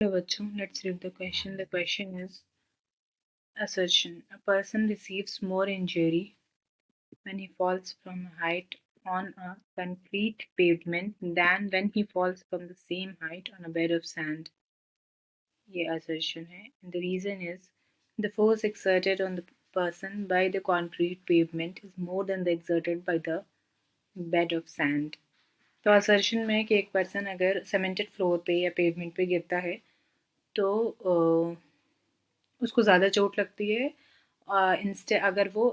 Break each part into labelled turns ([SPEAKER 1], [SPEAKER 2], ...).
[SPEAKER 1] Hello बच्चों, let's read the question. The question is assertion. A person receives more injury when he falls from a height on a concrete pavement than when he falls from the same height on a bed of sand. ये assertion है. And the reason is the force exerted on the person by the concrete pavement is more than the exerted by the bed of sand. तो assertion में है कि एक person अगर cemented floor पे या pavement पे गिरता है तो उसको ज़्यादा चोट लगती है इंस्टे अगर वो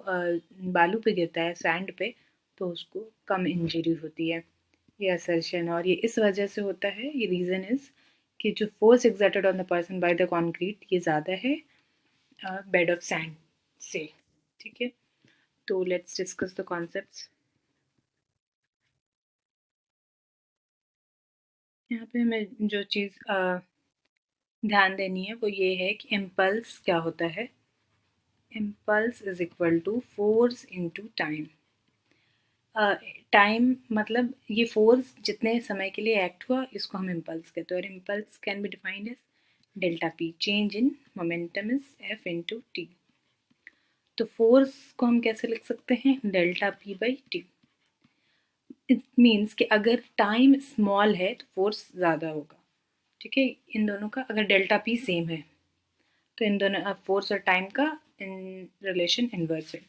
[SPEAKER 1] बालू पे गिरता है सैंड पे तो उसको कम इंजरी होती है ये असर्शन और ये इस वजह से होता है ये रीज़न इज़ कि जो force exerted on the person by the concrete ये ज़्यादा है बेड ऑफ सैंड से ठीक है तो लेट्स डिस्कस द कॉन्सेप्ट्स यहाँ पे हमें जो चीज़ ध्यान देनी है वो ये है कि इम्पल्स क्या होता है impulse is equal to force into time time मतलब ये फोर्स जितने समय के लिए एक्ट हुआ इसको हम इम्पल्स कहते हैं और impulse can be defined as delta p change in momentum is f into t तो फोर्स को हम कैसे लिख सकते हैं delta p by t it means कि अगर टाइम स्मॉल है तो फोर्स ज़्यादा होगा ठीक है इन दोनों का अगर डेल्टा पी सेम है तो इन दोनों फोर्स और टाइम का इन रिलेशन इन्वर्स है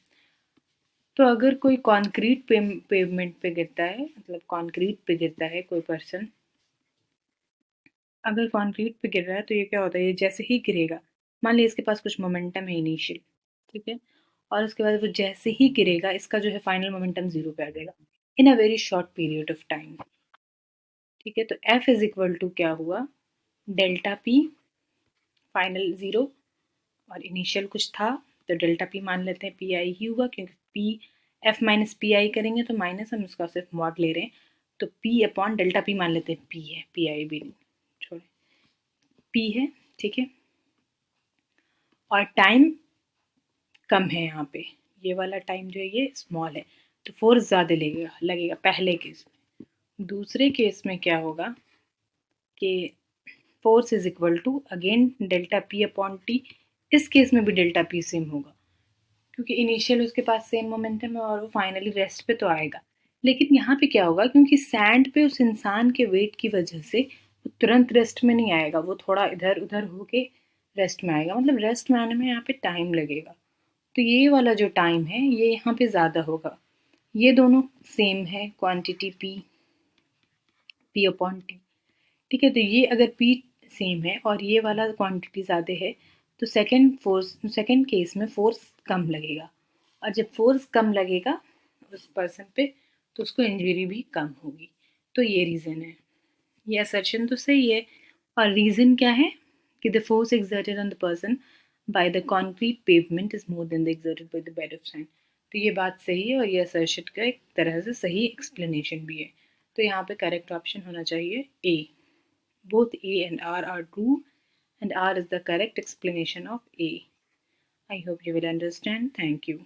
[SPEAKER 1] तो अगर कोई कंक्रीट पेवमेंट पे गिरता है मतलब कंक्रीट पे गिरता है कोई पर्सन अगर कंक्रीट पे गिर रहा है तो ये क्या होता है ये जैसे ही गिरेगा मान लीजिए इसके पास कुछ मोमेंटम है इनिशियल ठीक है और उसके बाद वो जैसे ही गिरेगा इसका जो है फाइनल मोमेंटम जीरो पे आ जाएगा in a very short period of time ठीक है तो एफ इज इक्वल टू क्या हुआ डेल्टा पी फाइनल ज़ीरो और इनिशियल कुछ था तो डेल्टा पी मान लेते हैं पी आई ही होगा क्योंकि P F minus P I करेंगे तो माइनस हम इसका सिर्फ मॉड ले रहे हैं तो पी अपॉन डेल्टा पी मान लेते हैं पी है पी आई भी नहीं छोड़े पी है ठीक है और टाइम कम है यहाँ पे ये वाला टाइम जो है ये स्मॉल है तो फोर्स ज़्यादा लगेगा लगेगा पहले केस में दूसरे केस में क्या होगा कि force is equal to again delta p upon t इस केस में भी डेल्टा पी सेम होगा क्योंकि इनिशियल उसके पास सेम मोमेंटम है और वो फाइनली रेस्ट पे तो आएगा लेकिन यहाँ पे क्या होगा क्योंकि सैंड पे उस इंसान के वेट की वजह से वो तुरंत रेस्ट में नहीं आएगा वो थोड़ा इधर उधर होके रेस्ट में आएगा मतलब रेस्ट में आने में यहाँ पे टाइम लगेगा तो ये वाला जो टाइम है ये यहाँ पे ज़्यादा होगा ये दोनों सेम है quantity P P upon T ठीक है तो ये अगर पी सेम है और ये वाला क्वांटिटी ज़्यादा है तो सेकेंड केस में फोर्स कम लगेगा और जब फोर्स कम लगेगा उस पर्सन पे तो उसको इंजरी भी कम होगी तो ये रीज़न है ये असर्शन तो सही है और रीज़न क्या है कि the force exerted on the person by the concrete pavement is more than the exerted by the bed of sand तो ये बात सही है और ये असर्शन का एक तरह से सही एक्सप्लेनेशन भी है तो यहाँ पे करेक्ट ऑप्शन होना चाहिए ए both A and R are true and R is the correct explanation of A. I hope you will understand. Thank you.